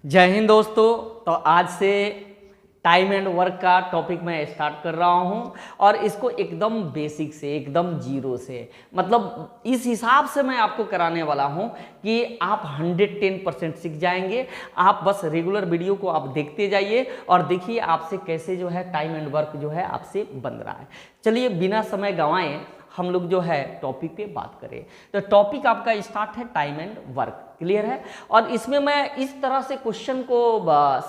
जय हिंद दोस्तों। तो आज से टाइम एंड वर्क का टॉपिक मैं स्टार्ट कर रहा हूं और इसको एकदम बेसिक से, एकदम जीरो से, मतलब इस हिसाब से मैं आपको कराने वाला हूं कि आप 110% सीख जाएंगे। आप बस रेगुलर वीडियो को आप देखते जाइए और देखिए आपसे कैसे जो है टाइम एंड वर्क जो है आपसे बन रहा है। चलिए बिना समय गंवाए हम लोग जो है टॉपिक पे बात करें। तो टॉपिक आपका स्टार्ट है टाइम एंड वर्क, क्लियर है। और इसमें मैं इस तरह से क्वेश्चन को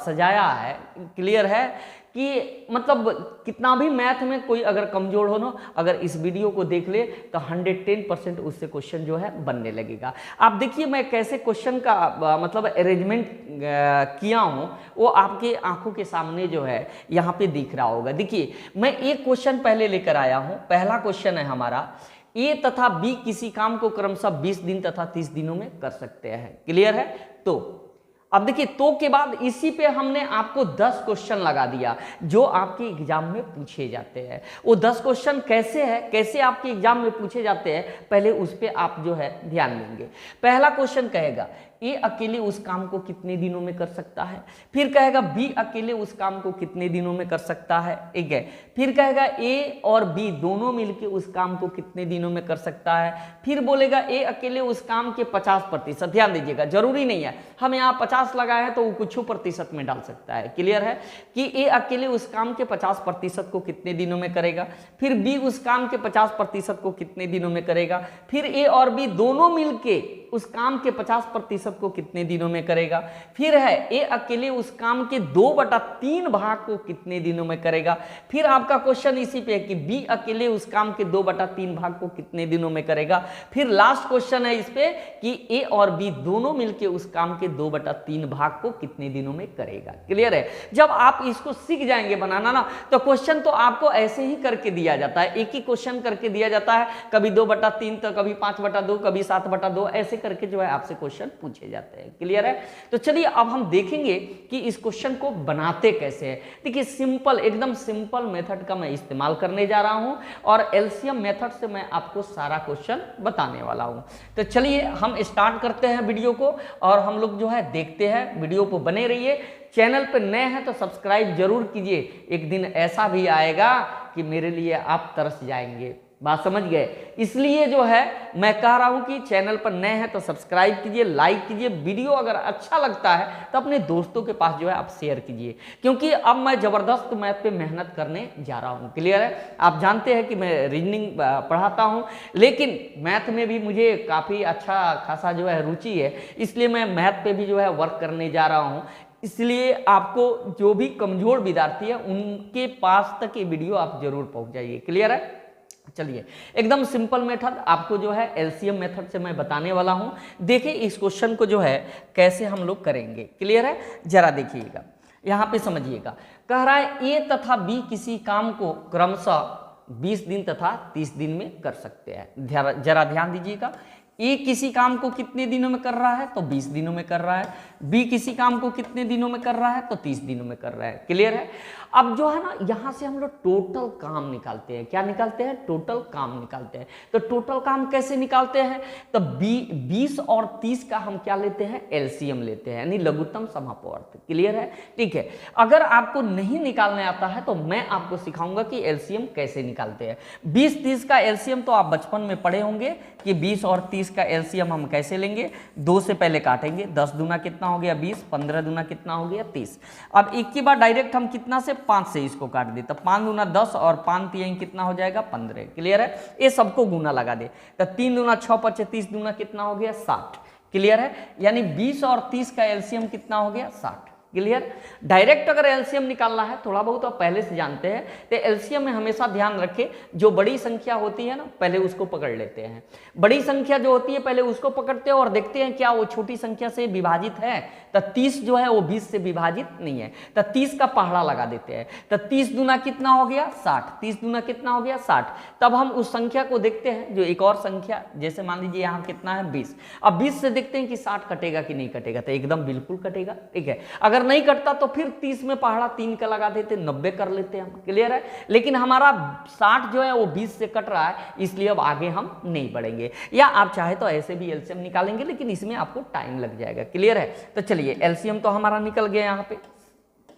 सजाया है, क्लियर है, कि मतलब कितना भी मैथ में कोई अगर कमजोर हो ना, अगर इस वीडियो को देख ले तो 110% उससे क्वेश्चन जो है बनने लगेगा। आप देखिए मैं कैसे क्वेश्चन का मतलब अरेंजमेंट किया हूँ, वो आपके आंखों के सामने जो है यहाँ पे दिख रहा होगा। देखिए मैं एक क्वेश्चन पहले लेकर आया हूँ। पहला क्वेश्चन है हमारा, ए तथा बी किसी काम को क्रमशः 20 दिन तथा 30 दिनों में कर सकते हैं, क्लियर है। तो अब देखिए तो के बाद इसी पे हमने आपको 10 क्वेश्चन लगा दिया जो आपके एग्जाम में पूछे जाते हैं। वो 10 क्वेश्चन कैसे है, कैसे आपके एग्जाम में पूछे जाते हैं, पहले उस पे आप जो है ध्यान देंगे। पहला क्वेश्चन कहेगा ए अकेले उस काम को कितने दिनों में कर सकता है। फिर कहेगा बी अकेले उस काम को कितने दिनों में कर सकता है, एक है। फिर कहेगा ए और बी दोनों मिलकर उस काम को कितने दिनों में कर सकता है। फिर बोलेगा ए अकेले उस काम के 50%, ध्यान दीजिएगा जरूरी नहीं है हम यहाँ 50 लगाए हैं तो वो कुछ % में डाल सकता है, क्लियर है, कि ए अकेले उस काम के 50% को कितने दिनों में करेगा। फिर बी उस काम के 50% को कितने दिनों में करेगा। फिर ए और बी दोनों मिलके उस काम के 50% को कितने दिनों में करेगा। फिर है ए अकेले उस काम के 2/3 भाग को कितने दिनों में करेगा। फिर आपका क्वेश्चन इसी पे है कि बी अकेले उस काम के 2/3 भाग को कितने दिनों में करेगा। फिर लास्ट क्वेश्चन है इस पे कि ए और बी दोनों मिलके उस काम के 2/3 भाग को कितने दिनों में करेगा, क्लियर है। जब आप इसको सीख जाएंगे बनाना ना, तो क्वेश्चन तो आपको ऐसे ही करके दिया जाता है, एक ही क्वेश्चन करके दिया जाता है, कभी 2/3 तो कभी 5/2 कभी 7/2 ऐसे करके जो है आपसे क्वेश्चन पूछे जाते हैं, क्लियर है। तो चलिए अब हम देखेंगे कि इस क्वेश्चन को बनाते कैसे हैं। देखिए सिंपल, एकदम सिंपल मेथड का मैं इस्तेमाल करने जा रहा हूं और एलसीएम मेथड से मैं आपको सारा क्वेश्चन बताने वाला हूं। तो चलिए हम स्टार्ट करते हैं वीडियो को और हम लोग जो है देखते हैं। वीडियो पर बने रहिए, चैनल पर नए हैं तो सब्सक्राइब जरूर कीजिए। एक दिन ऐसा भी आएगा कि मेरे लिए आप तरस जाएंगे, बात समझ गए। इसलिए जो है मैं कह रहा हूं कि चैनल पर नए हैं तो सब्सक्राइब कीजिए, लाइक कीजिए। वीडियो अगर अच्छा लगता है तो अपने दोस्तों के पास जो है आप शेयर कीजिए, क्योंकि अब मैं जबरदस्त मैथ पे मेहनत करने जा रहा हूं, क्लियर है। आप जानते हैं कि मैं रीजनिंग पढ़ाता हूं, लेकिन मैथ में भी मुझे काफ़ी अच्छा खासा जो है रुचि है, इसलिए मैं मैथ पे भी जो है वर्क करने जा रहा हूँ। इसलिए आपको जो भी कमजोर विद्यार्थी है उनके पास तक ये वीडियो आप जरूर पहुंच जाइए, क्लियर है। चलिए एकदम सिंपल मेथड आपको जो है एलसीएम मेथड से मैं बताने वाला हूं। देखिए इस क्वेश्चन को जो है कैसे हम लोग करेंगे, क्लियर है। जरा देखिएगा यहां पे समझिएगा, कह रहा है ए तथा बी किसी काम को क्रमशः 20 दिन तथा 30 दिन में कर सकते हैं। जरा ध्यान दीजिएगा, ए किसी काम को कितने दिनों में कर रहा है तो 20 दिनों में कर रहा है। बी किसी काम को कितने दिनों में कर रहा है तो 30 दिनों में कर रहा है, क्लियर है। अब जो है ना यहां से हम लोग टोटल काम निकालते हैं। क्या निकालते हैं? टोटल काम निकालते हैं। तो टोटल काम कैसे निकालते हैं? तो 20 और 30 का हम क्या लेते हैं? एलसीएम लेते हैं, यानी लघुत्तम समापवर्त, क्लियर है, ठीक है। अगर आपको नहीं निकालने आता है तो मैं आपको सिखाऊंगा कि एलसीएम कैसे निकालते हैं। 20-30 का एलसीएम तो आप बचपन में पढ़े होंगे कि 20 और 30 का एलसीएम हम कैसे लेंगे। 2 से पहले काटेंगे, 10 दूना कितना हो गया 20, 15 दूना कितना हो गया 30। अब एक की बार डायरेक्ट हम कितना से 5 से इसको काट दे, तो 5 दूना 10 और 5 3 कितना हो जाएगा 15, क्लियर है। ये सबको गुना लगा दे तो 3 दूना 6 5 30 दूना कितना हो गया 60, क्लियर है। यानी 20 और 30 का एलसीएम कितना हो गया 60, क्लियर। डायरेक्ट अगर एलसीएम निकालना है, थोड़ा बहुत आप पहले से जानते हैं, तो एलसीएम में हमेशा ध्यान रखें जो बड़ी संख्या होती है ना पहले उसको पकड़ लेते हैं। बड़ी संख्या जो होती है पहले उसको पकड़ते हैं और देखते हैं क्या वो छोटी संख्या से विभाजित है। तो 30 जो है वो 20 से विभाजित नहीं है, तो 30 का पहाड़ा लगा देते हैं। तो 30 दूना कितना हो गया 60, 30 दूना कितना हो गया 60। तब हम उस संख्या को देखते हैं जो एक और संख्या, जैसे मान लीजिए यहाँ कितना है 20। अब 20 से देखते हैं कि 60 कटेगा कि नहीं कटेगा, तो एकदम बिल्कुल कटेगा, ठीक है। अगर नहीं कटता तो फिर 30 में पहाड़ा 3 का लगा देते, 90 कर लेते हम। क्लियर है? लेकिन हमारा 60 जो है वो 20 से कट रहा है, इसलिए अब आगे हम नहीं बढ़ेंगे। या आप चाहे तो ऐसे भी एलसीएम निकालेंगे, लेकिन इसमें आपको टाइम लग जाएगा। क्लियर है? तो चलिए एलसीएम तो हमारा निकल गया, यहाँ पे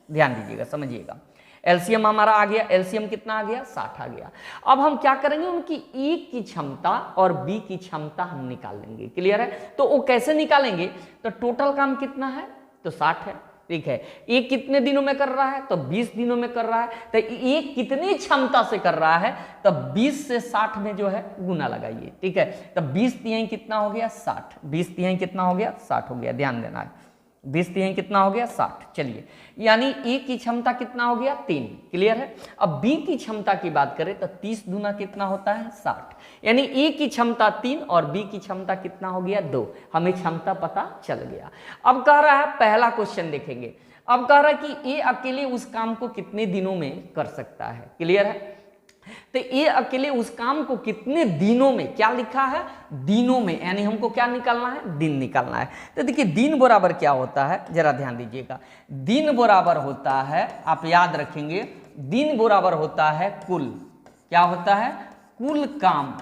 ध्यान दीजिएगा, समझिएगा। एलसीएम हमारा आ गया, एलसीएम कितना आ गया? 60 आ गया। अब हम क्या करेंगे, उनकी ए की क्षमता और बी की क्षमता हम निकाल लेंगे। क्लियर है? तो वो कैसे निकालेंगे? तो टोटल काम कितना है? तो 60 है। ठीक है, ए कितने दिनों में कर रहा है? तो 20 दिनों में कर रहा है। तो ए कितनी क्षमता से कर रहा है? तो 20 से 60 में जो है गुना लगाइए। ठीक है, तो 20 तिहाई कितना हो गया? 60। 20 तिहाई कितना हो गया? 60 हो गया। ध्यान देना है, 20 तिहाई कितना हो गया? 60। चलिए, यानी ए की क्षमता कितना हो गया? 3। क्लियर है? अब बी की क्षमता की बात करें तो 30 दूना कितना होता है? 60। यानी ए की क्षमता 3 और बी की क्षमता कितना हो गया? 2। हमें क्षमता पता चल गया। अब कह रहा है, पहला क्वेश्चन देखेंगे। अब कह रहा है कि ए अकेले उस काम को कितने दिनों में कर सकता है। क्लियर है? तो ये अकेले उस काम को कितने दिनों में, क्या लिखा है? दिनों में, यानी हमको क्या निकालना है? दिन निकालना है। तो देखिए, दिन बराबर क्या होता है, जरा ध्यान दीजिएगा। दिन बराबर होता है, आप याद रखेंगे, दिन बराबर होता है कुल, क्या होता है? कुल काम।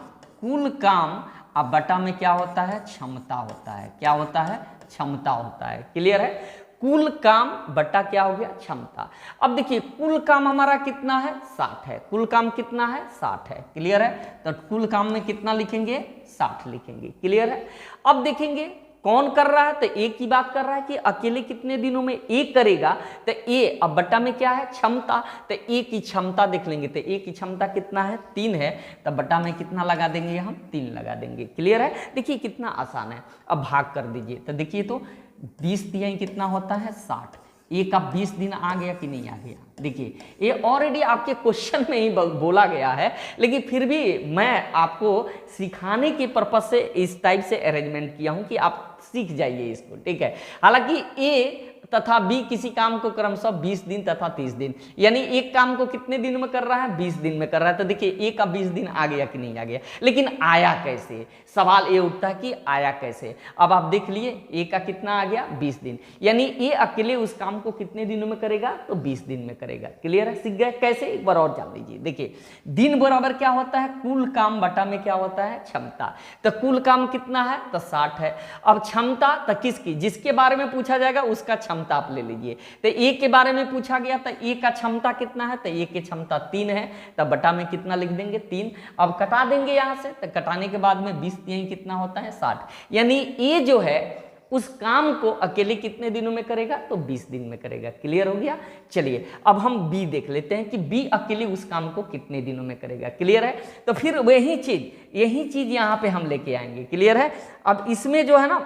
कुल काम अब बटा में क्या होता है? क्षमता होता है। क्या होता है? क्षमता होता है। क्लियर है? कुल काम बटा क्या हो गया? क्षमता। अब देखिए, कुल काम हमारा कितना है? 60 है। कुल काम कितना है? 60 है। क्लियर है? तो कुल काम में कितना लिखेंगे? 60 लिखेंगे। क्लियर है? अब देखेंगे कौन कर रहा है, तो ए की बात कर रहा है कि अकेले कितने दिनों में ए करेगा। तो ए अब बटा में क्या है? क्षमता। तो ए की क्षमता देख लेंगे, तो ए की क्षमता कितना है? 3 है। तो बटा में कितना लगा देंगे हम? 3 लगा देंगे। क्लियर है? देखिए कितना आसान है। अब भाग कर दीजिए, तो देखिए, तो 20 तिहाई कितना होता है? 60। ए का 20 दिन आ गया कि नहीं आ गया? देखिए, ये ऑलरेडी आपके क्वेश्चन में ही बोला गया है, लेकिन फिर भी मैं आपको सिखाने के पर्पज से इस टाइप से अरेंजमेंट किया हूं कि आप सीख जाइए इसको। ठीक है? हालांकि ए तथा बी किसी काम को क्रमशः 20 दिन तथा 30 दिन, यानी एक काम को कितने दिन में कर रहा है? 20 दिन में कर रहा है। तो देखिए, ए का 20 दिन आ गया कि नहीं आ गया, लेकिन आया कैसे? सवाल ये उठता है कि आया कैसे। अब आप देख लिए, ए का कितना आ गया? 20 दिन। यानी ए अकेले उस काम को कितने दिनों में करेगा? तो 20 दिन में करेगा। क्लियर है? सीख गए कैसे? एक बार और जान लीजिए। देखिए, दिन बराबर क्या होता है? कुल काम बटा में क्या होता है? क्षमता। तो कुल काम कितना है? तो 60 है। अब क्षमता तो किसकी? जिसके बारे में पूछा जाएगा उसका क्षमता आप ले लीजिए। तो ए के बारे में पूछा गया, तो ए का क्षमता कितना है? तो ए की क्षमता 3 है। तो बटा में कितना लिख देंगे? 3। अब कटा देंगे यहां से, तो कटाने के बाद में 20 तिहाई कितना होता है? 60। यानी ए जो है उस काम को अकेले कितने दिनों में करेगा? तो 20 दिन में करेगा। क्लियर हो गया? चलिए, अब हम बी देख लेते हैं कि बी अकेले उस काम को कितने दिनों में करेगा। क्लियर है? तो फिर यही चीज यहां पे हम लेके आएंगे। क्लियर है? अब इसमें जो है ना,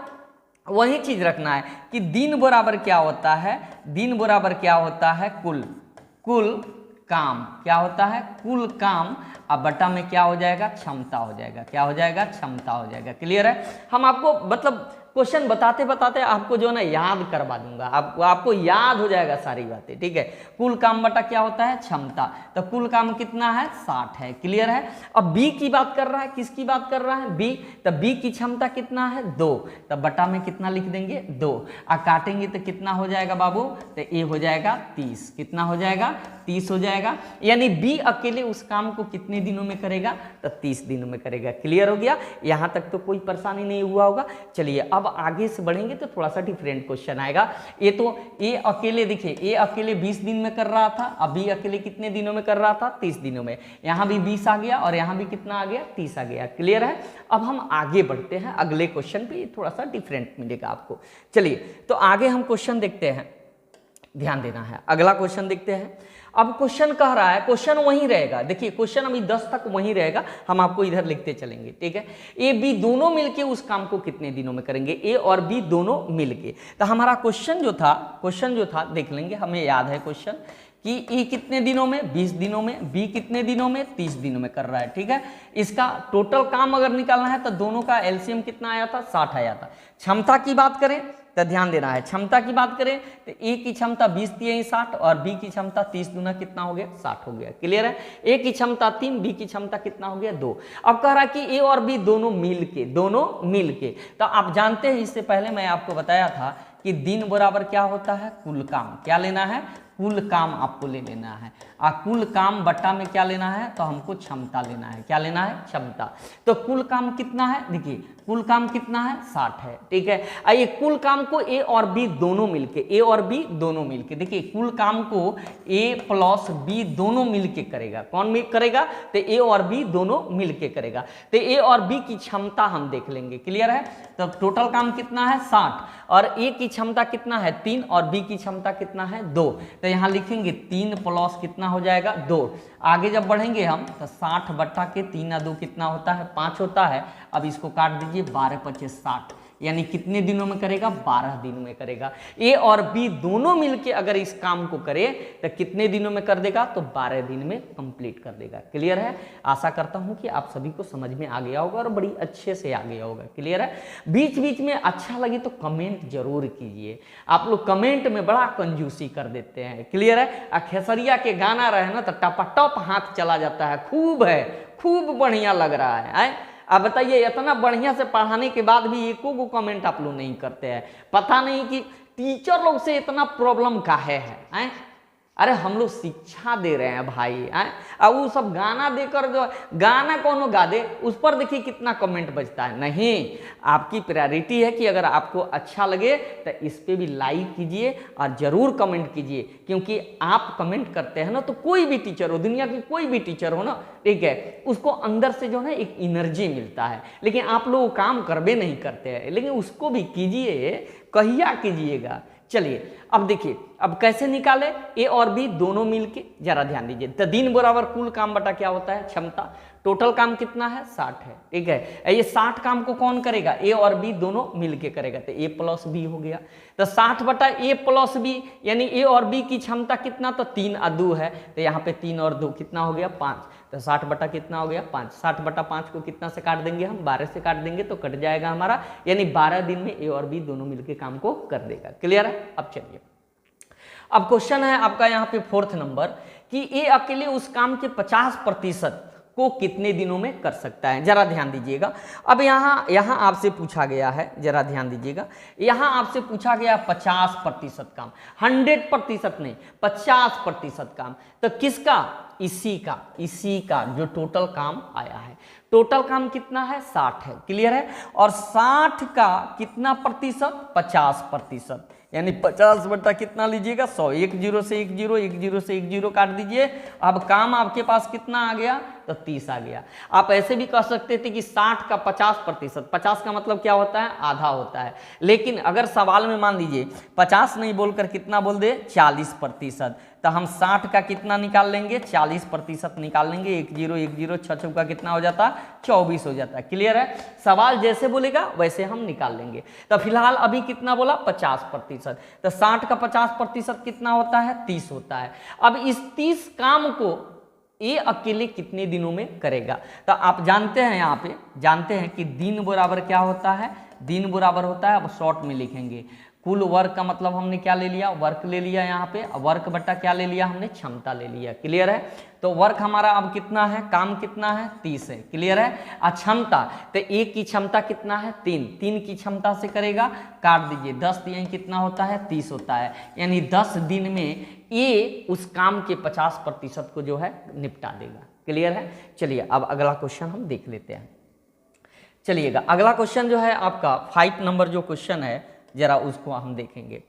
वही चीज रखना है कि दिन बराबर क्या होता है? दिन बराबर क्या होता है? कुल काम। क्या होता है? कुल काम। अब बटा में क्या हो जाएगा? क्षमता हो जाएगा। क्या हो जाएगा? क्षमता हो जाएगा। क्लियर है? हम आपको मतलब क्वेश्चन बताते बताते आपको जो है ना याद करवा दूंगा, आपको याद हो जाएगा सारी बातें। ठीक है? कुल काम बटा क्या होता है? क्षमता। तो कुल काम कितना है? 60 है। क्लियर है? अब बी की बात कर रहा है, किसकी बात कर रहा है? बी। तो बी की क्षमता कितना है? 2। तो बटा में कितना लिख देंगे? 2। अब काटेंगे तो कितना हो जाएगा बाबू? तो ए हो जाएगा 30। कितना हो जाएगा? 30 हो जाएगा। यानी बी अकेले उस काम को कितने दिनों में करेगा? तो 30 दिनों में करेगा। क्लियर हो गया? यहां तक तो कोई परेशानी नहीं हुआ होगा। चलिए, अब आगे से बढ़ेंगे तो थोड़ा सा डिफरेंट क्वेश्चन आएगा। ये तो ए अकेले, देखिए ए अकेले 20 दिन में कर रहा था, अब बी अकेले कितने दिनों में कर रहा था? 30 दिनों में। यहां भी 20 आ गया और यहां भी कितना आ गया? 30 आ गया। क्लियर है? अब हम आगे बढ़ते हैं अगले क्वेश्चन पे, थोड़ा सा डिफरेंट मिलेगा आपको। चलिए, तो आगे हम क्वेश्चन देखते हैं, ध्यान देना है। अगला क्वेश्चन देखते हैं। अब क्वेश्चन कह रहा है, क्वेश्चन वहीं रहेगा। देखिए, क्वेश्चन अभी 10 तक वहीं रहेगा, हम आपको इधर लिखते चलेंगे। ठीक है? ए बी दोनों मिलके उस काम को कितने दिनों में करेंगे? ए और बी दोनों मिलके। तो हमारा क्वेश्चन जो था देख लेंगे, हमें याद है क्वेश्चन कि ए कितने दिनों में? 20 दिनों में। बी कितने दिनों में? 30 दिनों में कर रहा है। ठीक है? इसका टोटल काम अगर निकालना है तो दोनों का एलसीएम कितना आया था? 60 आया था। क्षमता की बात करें तो ध्यान देना है, क्षमता की बात करें तो ए की क्षमता 20 तिहाई 60 और बी की क्षमता 30 दूना कितना हो गया? 60 हो गया। क्लियर है? ए की क्षमता 3, बी की क्षमता कितना हो गया? 2। अब कह रहा है कि ए और बी दोनों मिल के। तो आप जानते हैं, इससे पहले मैं आपको बताया था कि दिन बराबर क्या होता है, कुल काम। क्या लेना है, कुल काम आपको ले लेना है। कुल काम बट्टा में क्या लेना है, तो हमको क्षमता लेना है। क्या लेना है, क्षमता। तो कुल काम कितना है, देखिए कुल काम कितना है, 60 है। ठीक है, ये कुल काम को ए और बी दोनों मिलके, ए और बी दोनों मिलके, देखिए कुल काम को ए प्लस बी दोनों मिलके करेगा। कौन मिल करेगा, तो ए और बी दोनों मिलके करेगा। तो ए और बी की क्षमता हम देख लेंगे। क्लियर है, तो टोटल काम कितना है 60, और ए की क्षमता कितना है 3, और बी की क्षमता कितना है 2। तो यहाँ लिखेंगे 3 प्लस कितना हो जाएगा 2। आगे जब बढ़ेंगे हम तो 60 बट्टा के 3 2 कितना होता है, 5 होता है। अब इसको काट दीजिए, 12 × 5 = 60, यानी कितने दिनों में करेगा, 12 दिन में करेगा। ए और बी दोनों मिलके अगर इस काम को करे तो कितने दिनों में कर देगा, तो 12 दिन में कंप्लीट कर देगा। क्लियर है, आशा करता हूं कि आप सभी को समझ में आ गया होगा और बड़ी अच्छे से आ गया होगा। क्लियर है, बीच बीच में अच्छा लगे तो कमेंट जरूर कीजिए। आप लोग कमेंट में बड़ा कंजूसी कर देते हैं। क्लियर है, खेसरिया के गाना रहे ना तो टपाटप हाथ चला जाता है, खूब है, खूब बढ़िया लग रहा है। अब बताइए, इतना बढ़िया से पढ़ाने के बाद भी एको को कमेंट आप लोग नहीं करते हैं। पता नहीं कि टीचर लोग से इतना प्रॉब्लम काहे है। अरे हम लोग शिक्षा दे रहे हैं भाई। अब वो सब गाना देकर जो गाना कौन गा दे, उस पर देखिए कितना कमेंट बजता है। नहीं, आपकी प्रायोरिटी है कि अगर आपको अच्छा लगे तो इस पे भी लाइक कीजिए और ज़रूर कमेंट कीजिए, क्योंकि आप कमेंट करते हैं ना तो कोई भी टीचर हो, दुनिया की कोई भी टीचर हो ना, ठीक है, उसको अंदर से जो है एक एनर्जी मिलता है। लेकिन आप लोग काम करबे नहीं करते हैं, लेकिन उसको भी कीजिए, कहिया कीजिएगा। चलिए अब देखिए, अब कैसे निकाले, ए और बी दोनों मिलके, जरा ध्यान दीजिए। तो दिन बराबर कुल काम बटा क्या होता है, क्षमता। टोटल काम कितना है, 60 है। ठीक है, ये 60 काम को कौन करेगा, ए और बी दोनों मिलके करेगा, तो ए प्लस बी हो गया। तो 60 बटा ए प्लस बी, यानी ए और बी की क्षमता कितना, तो 3 और 2 है। तो यहाँ पे 3 और 2 कितना हो गया, 5। तो 60 बटा कितना हो गया, 5। 60 बटा 5 को कितना से काट देंगे हम, 12 से काट देंगे तो कट जाएगा हमारा, यानी 12 दिन में ए और बी दोनों मिलके काम को कर देगा। क्लियर है, अब चलिए, अब क्वेश्चन है आपका यहाँ पे 4th नंबर कि ए अकेले उस काम के 50% को कितने दिनों में कर सकता है। जरा ध्यान दीजिएगा। अब यहाँ आपसे पूछा गया है, जरा ध्यान दीजिएगा, यहाँ आपसे पूछा गया 50% काम, 100% नहीं, 50% काम। तो किसका, इसी का जो टोटल काम आया है। टोटल काम कितना है, 60 है। क्लियर है, और 60 का कितना प्रतिशत, 50%, यानी 50 बटा कितना लीजिएगा, 100। 1 0 से 1 0, 1 0 से 1 0 काट दीजिए। अब काम आपके पास कितना आ गया, तो 30 आ गया। आप ऐसे भी कह सकते थे कि 60 का 50%, 50 का मतलब क्या होता है, आधा होता है। लेकिन अगर सवाल में मान लीजिए 50 नहीं बोलकर कितना बोल दे, 40%, तो हम 60 का कितना निकाल लेंगे, 40% निकाल लेंगे। 1 0 1 0 6 का कितना हो जाता है, 24 हो जाता है। क्लियर है, सवाल जैसे बोलेगा वैसे हम निकाल लेंगे। तो फिलहाल अभी कितना बोला, 50%। तो 60 का 50% कितना होता है, 30 होता है। अब इस 30 काम को ए अकेले कितने दिनों में करेगा। तो आप जानते हैं, यहाँ पे जानते हैं कि दिन बराबर क्या होता है, दिन बराबर होता है, अब शॉर्ट में लिखेंगे, कुल वर्क का मतलब हमने क्या ले लिया, वर्क ले लिया। यहाँ पे वर्क बट्टा क्या ले लिया हमने, क्षमता ले लिया। क्लियर है, तो वर्क हमारा अब कितना है, काम कितना है, 30 है। क्लियर है, क्षमता, तो ए की क्षमता कितना है, 3 की क्षमता से करेगा, काट दीजिए, 10 दिए कितना होता है, 30 होता है। यानी 10 दिन में ए उस काम के 50% को जो है निपटा देगा। क्लियर है, चलिए अब अगला क्वेश्चन हम देख लेते हैं। चलिएगा, अगला क्वेश्चन जो है आपका 5 नंबर जो क्वेश्चन है, जरा उसको हम देखेंगे।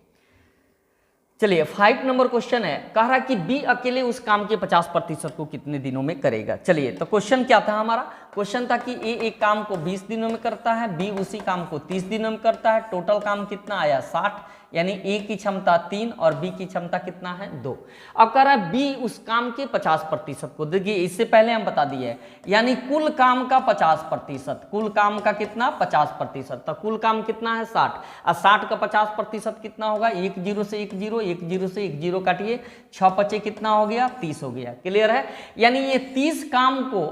चलिए 5 नंबर क्वेश्चन है, कह रहा कि बी अकेले उस काम के 50% को कितने दिनों में करेगा। चलिए, तो क्वेश्चन क्या था हमारा, क्वेश्चन था कि ए एक काम को 20 दिनों में करता है, बी उसी काम को 30 दिनों में करता है। टोटल काम कितना आया, 60, यानी ए की क्षमता 3 और बी की क्षमता कितना है, 2। अब कह रहा है बी उस काम के 50% को, देखिए इससे पहले हम बता दिए, यानी कुल काम का 50%, कुल काम का कितना, 50%। तो कुल काम कितना है, 60, और 60 का 50% कितना होगा, 1 0 से 1 0, 1 0 से 1 0 काटिए, 6 5 कितना हो गया, 30 हो गया। क्लियर है, यानी ये 30 काम को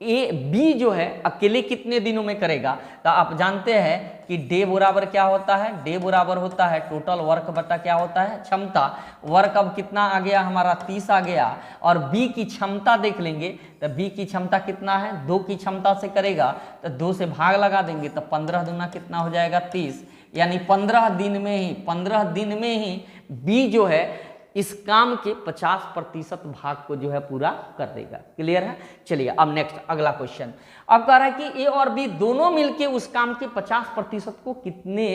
बी जो है अकेले कितने दिनों में करेगा, तो आप जानते हैं कि डे बराबर क्या होता है, डे बराबर होता है टोटल वर्क बटा क्या होता है, क्षमता। वर्क अब कितना आ गया हमारा 30 आ गया, और बी की क्षमता देख लेंगे तो बी की क्षमता कितना है, 2 की क्षमता से करेगा तो 2 से भाग लगा देंगे तो 15 दूना कितना हो जाएगा 30, यानी 15 दिन में ही बी जो है इस काम के 50% भाग को जो है पूरा कर देगा। क्लियर है। चलिए अब नेक्स्ट अगला क्वेश्चन, अब कह रहा है कि ए और बी दोनों मिलके उस काम के 50% को कितने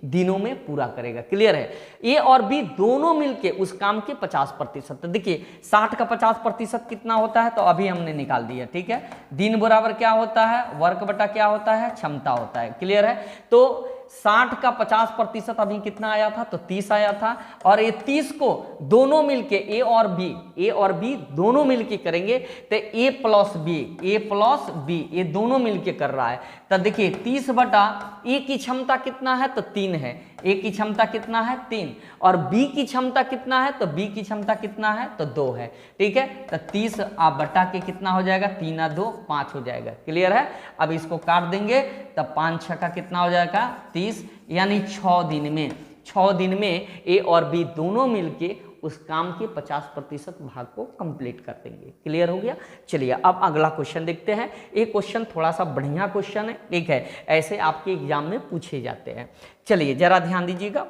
दिनों में पूरा करेगा। क्लियर है। ए और बी दोनों मिलके उस काम के 50%, तो देखिए 60 का 50% कितना होता है, तो अभी हमने निकाल दिया। ठीक है। दिन बराबर क्या होता है, वर्क बटा क्या होता है, क्षमता होता है। क्लियर है। तो 60 का 50% अभी कितना आया था, तो 30 आया था, और ये 30 को दोनों मिलके ए और बी दोनों मिलके करेंगे तो ए प्लस बी ये दोनों मिलके कर रहा है। तो देखिए 30 बटा ए की क्षमता कितना है, तो 3 है, ए की क्षमता कितना है 3, और बी की क्षमता कितना है, तो बी की क्षमता कितना है, तो 2 है। ठीक है। तो 30 आप बटा के कितना हो जाएगा, 3 और 2 5 हो जाएगा। क्लियर है। अब इसको काट देंगे तो 5 6 का कितना हो जाएगा 30, यानी 6 दिन में ए और बी दोनों मिलके उस काम के 50% भाग को कंप्लीट कर देंगे। क्लियर हो गया। चलिए अब अगला क्वेश्चन देखते हैं। ये क्वेश्चन थोड़ा सा बढ़िया क्वेश्चन है। ठीक है, ऐसे आपके एग्जाम में पूछे जाते हैं। चलिए जरा ध्यान दीजिएगा,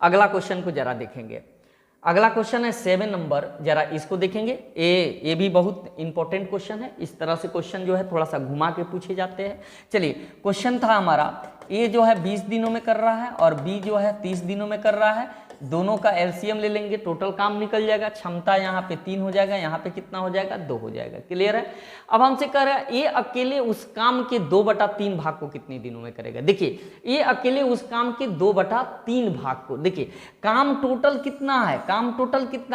अगला क्वेश्चन को जरा देखेंगे। अगला क्वेश्चन है 7 नंबर, जरा इसको देखेंगे। ये भी बहुत इंपॉर्टेंट क्वेश्चन है। इस तरह से क्वेश्चन जो है थोड़ा सा घुमा के पूछे जाते हैं। चलिए क्वेश्चन था हमारा, ए जो है 20 दिनों में कर रहा है और बी जो है 30 दिनों में कर रहा है, दोनों का एलसीएम ले लेंगे, टोटल काम निकल जाएगा। क्षमता यहाँ पे 3 हो जाएगा, यहाँ पे कितना हो जाएगा 2 हो जाएगा। क्लियर है। अब हमसे कह रहा है ये अकेले उस काम के 2/3 भाग को कितने दिनों में करेगा। देखिए ये अकेले उस काम के 2/3 भाग को, देखिए काम टोटल कितना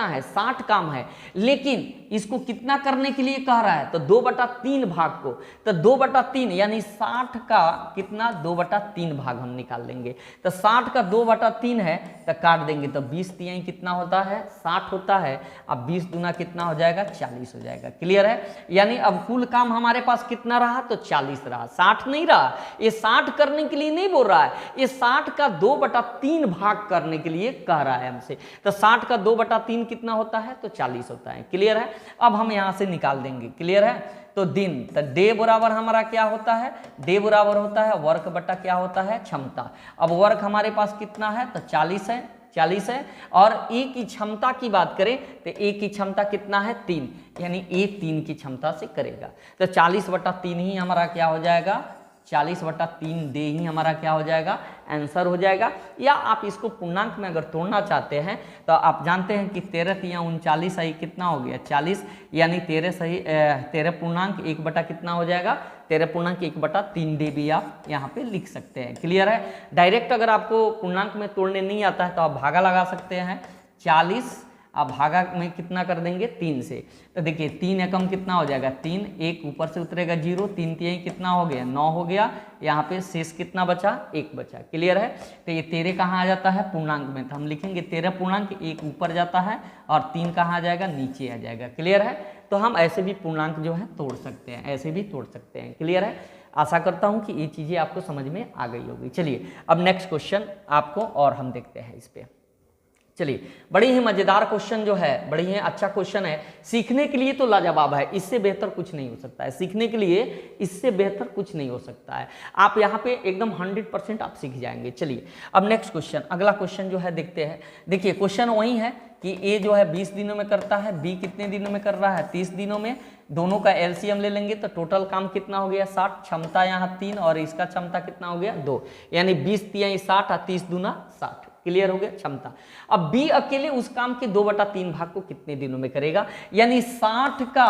है, 60 काम है, लेकिन इसको कितना करने के लिए कह रहा है, तो 2/3 भाग को, तो 2/3 यानी 60 का कितना 2/3 भाग हम निकाल लेंगे। तो 60 का 2/3 है तो काट देंगे, तो 20 तिहाई कितना होता है 60 होता है। अब 20 दूना कितना हो जाएगा 40 हो जाएगा। क्लियर है। यानी अब कुल काम हमारे पास कितना रहा, तो 40 रहा, 60 नहीं रहा। ये 60 करने के लिए नहीं बोल रहा है, ये 60 का 2/3 भाग करने के लिए कह रहा है हमसे। तो 60 का 2/3 कितना होता है, तो 40 होता है। क्लियर है। अब हम यहां से निकाल देंगे। क्लियर है। तो दिन, तो डे बराबर हमारा क्या होता है, डे बराबर होता है वर्क बटा क्या होता है, क्षमता। अब वर्क हमारे पास कितना है, तो 40 है, और ए की क्षमता की बात करें तो ए की क्षमता कितना है 3, यानी ए 3 की क्षमता से करेगा। तो 40/3 ही हमारा क्या हो जाएगा, 40/3 डे ही हमारा क्या हो जाएगा, आंसर हो जाएगा। या आप इसको पूर्णांक में अगर तोड़ना चाहते हैं तो आप जानते हैं कि 13 या 39 सही कितना हो गया 40, यानी 13 पूर्णांक 1 बटा कितना हो जाएगा, 13.1/3 डे भी आप यहाँ पे लिख सकते हैं। क्लियर है। डायरेक्ट अगर आपको पूर्णांक में तोड़ने नहीं आता है तो आप भागा लगा सकते हैं। 40 आप भागा में कितना कर देंगे 3 से, तो देखिए 3 एकम कितना हो जाएगा 3, 1 ऊपर से उतरेगा 0, 3 तिहाई कितना हो गया 9 हो गया। यहाँ पे शेष कितना बचा 1 बचा। क्लियर है। तो ये 13 कहाँ आ जाता है पूर्णांक में, तो हम लिखेंगे 13 पूर्णांक 1 ऊपर जाता है और 3 कहाँ आ जाएगा नीचे आ जाएगा। क्लियर है। तो हम ऐसे भी पूर्णांक जो है तोड़ सकते हैं, ऐसे भी तोड़ सकते हैं। क्लियर है। आशा करता हूँ कि ये चीज़ें आपको समझ में आ गई होगी। चलिए अब नेक्स्ट क्वेश्चन आपको और हम देखते हैं इस पर। चलिए बड़ी ही मजेदार क्वेश्चन जो है, बड़ी ही अच्छा क्वेश्चन है। सीखने के लिए तो लाजवाब है, इससे बेहतर कुछ नहीं हो सकता है। सीखने के लिए इससे बेहतर कुछ नहीं हो सकता है। आप यहाँ पे एकदम 100% आप सीख जाएंगे। चलिए अब नेक्स्ट क्वेश्चन, अगला क्वेश्चन जो है देखते हैं। देखिए क्वेश्चन वही है कि ए जो है 20 दिनों में करता है, बी कितने दिनों में कर रहा है 30 दिनों में, दोनों का एलसीएम ले लेंगे तो टोटल काम कितना हो गया 60, क्षमता यहाँ 3 और इसका क्षमता कितना हो गया 2, यानी 20 तिहाई 60 और 30 दूना 60। क्लियर हो गया क्षमता। अब बी अकेले उस काम के 2/3 भाग को कितने दिनों में करेगा, यानी 60 का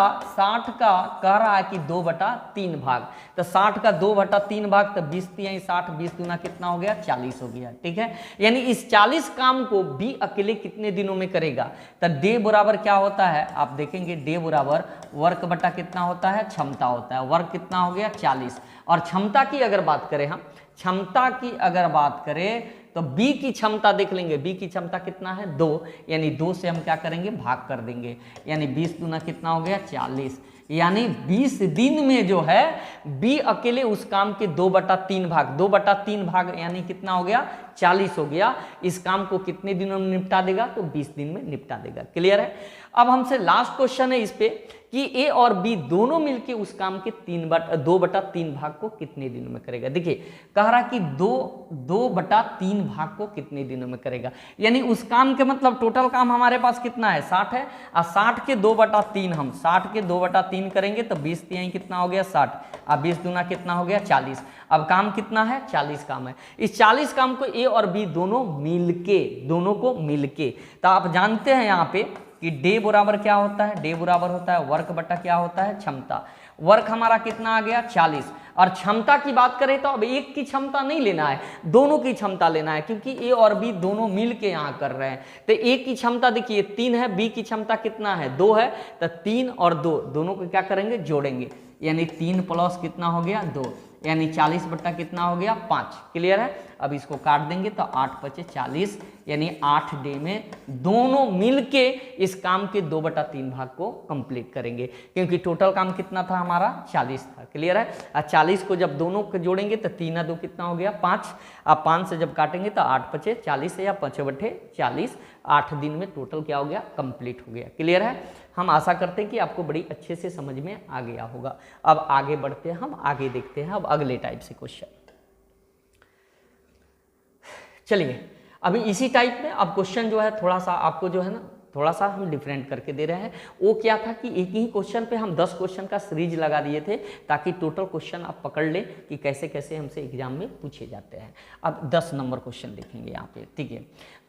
कह रहा है कि 2/3 भाग, तो 60 का 2/3 भाग, तो 20 तिहाई 60, 20 दूना कितना हो गया 40 हो गया। ठीक है। यानी इस 40 काम को बी अकेले कितने दिनों में करेगा, तो डे बराबर क्या होता है आप देखेंगे, डे बराबर वर्क बटा कितना होता है क्षमता होता है। वर्क कितना हो गया 40, और क्षमता की अगर बात करें हम, क्षमता की अगर बात करें तो बी की क्षमता देख लेंगे, बी की क्षमता कितना है 2, यानी 2 से हम क्या करेंगे भाग कर देंगे, यानी 20 दूना कितना हो गया 40, यानी 20 दिन में जो है बी अकेले उस काम के 2/3 भाग, 2/3 भाग यानी कितना हो गया, 40 हो गया। इस काम को कितने दिनों में निपटा देगा, तो 20 दिन में निपटा देगा। क्लियर है। अब हमसे लास्ट क्वेश्चन है इस पे कि ए और बी दोनों मिलके उस काम के 2/3 भाग को कितने दिनों में करेगा। देखिए कह रहा कि 2/3 भाग को कितने दिनों में करेगा, यानी उस काम के मतलब टोटल काम हमारे पास कितना है, 60 है, और 60 के 2/3 हम 60 के 2/3 करेंगे तो 20 तिहाई कितना हो गया 60, अब 20 दूना कितना हो गया 40। अब काम कितना है, 40 काम है। इस 40 काम को ए और बी दोनों मिलके, तो आप जानते हैं यहाँ पे कि डे बराबर क्या होता है, डे बराबर होता है वर्क बटा क्या होता है, क्षमता। वर्क हमारा कितना आ गया 40, और क्षमता की बात करें तो अब एक की क्षमता नहीं लेना है, दोनों की क्षमता लेना है, क्योंकि ए और बी दोनों मिल के यहाँ कर रहे हैं। तो ए की क्षमता देखिए 3 है, बी की क्षमता कितना है 2 है, तो 3 और 2 दोनों को क्या करेंगे, जोड़ेंगे, यानी 3 प्लस कितना हो गया 2, यानी 40 बट्टा कितना हो गया 5। क्लियर है। अब इसको काट देंगे तो 8 × 5 = 40, यानी 8 डे में दोनों मिलके इस काम के 2/3 भाग को कंप्लीट करेंगे, क्योंकि टोटल काम कितना था हमारा 40 था। क्लियर है। और 40 को जब दोनों को जोड़ेंगे तो 3 × 2 कितना हो गया 5, अब 5 से जब काटेंगे तो 8 × 5 = 40 या 5/40, 8 दिन में टोटल क्या हो गया, कंप्लीट हो गया। क्लियर है। हम आशा करते हैं कि आपको बड़ी अच्छे से समझ में आ गया होगा। अब आगे बढ़ते हैं, हम आगे देखते हैं अब अगले टाइप से क्वेश्चन। चलिए अभी इसी टाइप में अब क्वेश्चन जो है थोड़ा सा आपको जो है ना थोड़ा सा हम डिफरेंट करके दे रहे हैं। वो क्या था कि एक ही क्वेश्चन पे हम 10 क्वेश्चन का सीरीज लगा दिए थे, ताकि टोटल क्वेश्चन आप पकड़ लें कि कैसे कैसे हमसे एग्जाम में पूछे जाते हैं। अब 10 नंबर क्वेश्चन देखेंगे यहाँ पे। ठीक है।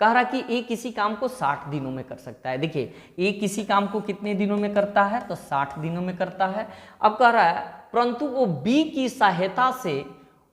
कह रहा कि ए किसी काम को 60 दिनों में कर सकता है। देखिए ए किसी काम को कितने दिनों में करता है, तो 60 दिनों में करता है। अब कह रहा है परंतु वो बी की सहायता से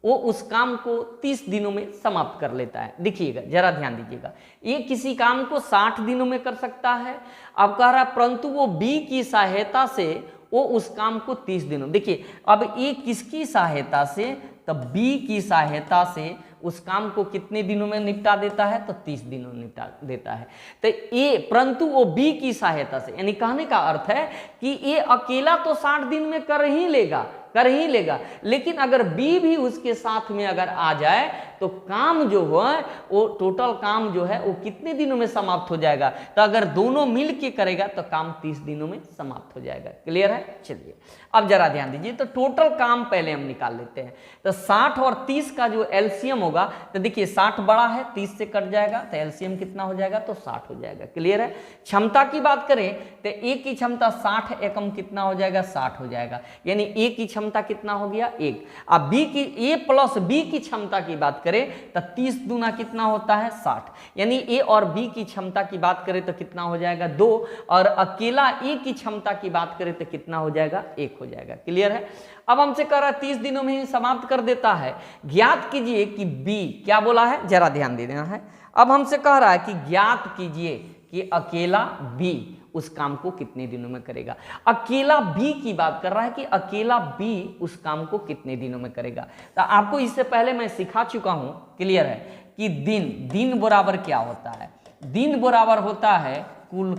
वो उस काम को 30 दिनों में समाप्त कर लेता है। देखिएगा जरा ध्यान दीजिएगा, ये किसी काम को 60 दिनों में कर सकता है। अब कह रहा है परंतु वो बी की सहायता से वो उस काम को 30 दिनों। देखिए अब ये किसकी सहायता से, तब बी की सहायता से उस काम को कितने दिनों में निपटा देता है, तो 30 दिनों में निपटा देता है। तो ये परंतु वो बी की सहायता से, यानी कहने का अर्थ है कि ये अकेला तो 60 दिन में कर ही लेगा, लेकिन अगर बी भी उसके साथ में अगर आ जाए तो काम जो है वो टोटल काम जो है वो कितने दिनों में समाप्त हो जाएगा, तो अगर दोनों मिल के करेगा तो काम 30 दिनों में समाप्त हो जाएगा। क्लियर है। चलिए अब जरा ध्यान दीजिए, तो टोटल काम पहले हम निकाल लेते हैं। तो 60 और 30 का जो एलसीएम होगा, तो देखिए 60 बड़ा है, 30 से कट जाएगा, तो एलसीएम कितना हो जाएगा, तो 60 हो जाएगा। क्लियर है। क्षमता की बात करें तो ए की क्षमता 60 एकम कितना हो जाएगा, 60 हो जाएगा, यानी ए की क्षमता कितना हो गया 1। अब बी की ए प्लस बी की क्षमता की बात करें तो 30 दूना कितना होता है 60, यानी ए और बी की क्षमता की बात करें तो कितना हो जाएगा 2, और अकेला ए की क्षमता की बात करें तो कितना हो जाएगा 1 हो जाएगा। क्लियर है। अब हमसे कह रहा है 30 दिनों में ही समाप्त कर देता है। ज्ञात कीजिए कि बी क्या बोला है, जरा ध्यान दे देना है। अब हमसे कह रहा है कि ज्ञात कीजिए कि अकेला बी उस काम को कितने दिनों में करेगा। अकेला बी की बात कर रहा है कि अकेला बी उस काम को कितने दिनों में करेगा। तो आपको इससे पहले मैं सिखा चुका हूं, क्लियर है, कि दिन बराबर क्या होता है, दिन बराबर होता है कुल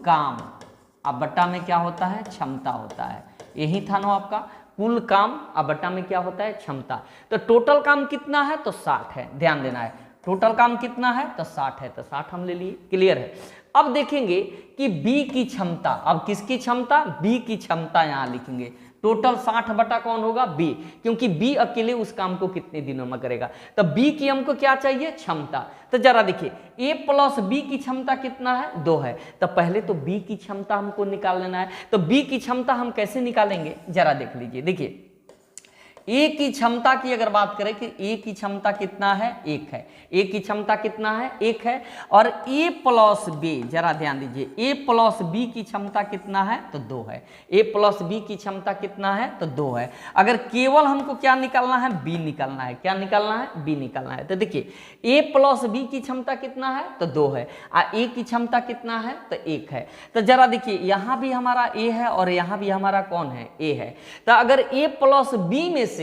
काम, अब बट्टा में क्या होता है, क्षमता होता है। यही था ना आपका कुल काम, अब बट्टा में क्या होता है, क्षमता। तो टोटल काम कितना है, तो 60 है। ध्यान देना है, टोटल काम कितना है, तो 60 है, तो 60 हम ले लिए। क्लियर है। अब देखेंगे कि बी की क्षमता, अब किसकी क्षमता, बी की क्षमता यहां लिखेंगे। टोटल 60 बटा कौन होगा, बी, क्योंकि बी अकेले उस काम को कितने दिनों में करेगा। तो बी की हमको क्या चाहिए, क्षमता। तो जरा देखिए ए प्लस बी की क्षमता कितना है, 2 है। तो पहले तो बी की क्षमता हमको निकाल लेना है। तो बी की क्षमता हम कैसे निकालेंगे, जरा देख लीजिए। देखिए ए की क्षमता की अगर बात करें कि ए की क्षमता कितना है, 1 है। ए की क्षमता कितना है, 1 है। और ए प्लस बी, जरा ध्यान दीजिए, ए प्लस बी की क्षमता कितना है, तो 2 है। ए प्लस बी की क्षमता कितना है, तो 2 है। अगर केवल हमको क्या निकालना है, बी निकालना है। क्या निकालना है, बी निकालना है। तो देखिए ए प्लस बी की क्षमता कितना है, तो 2 है। और ए की क्षमता कितना है, तो 1 है। तो जरा देखिए यहां भी हमारा ए है और यहां भी हमारा कौन है, ए है। तो अगर ए प्लस बी में से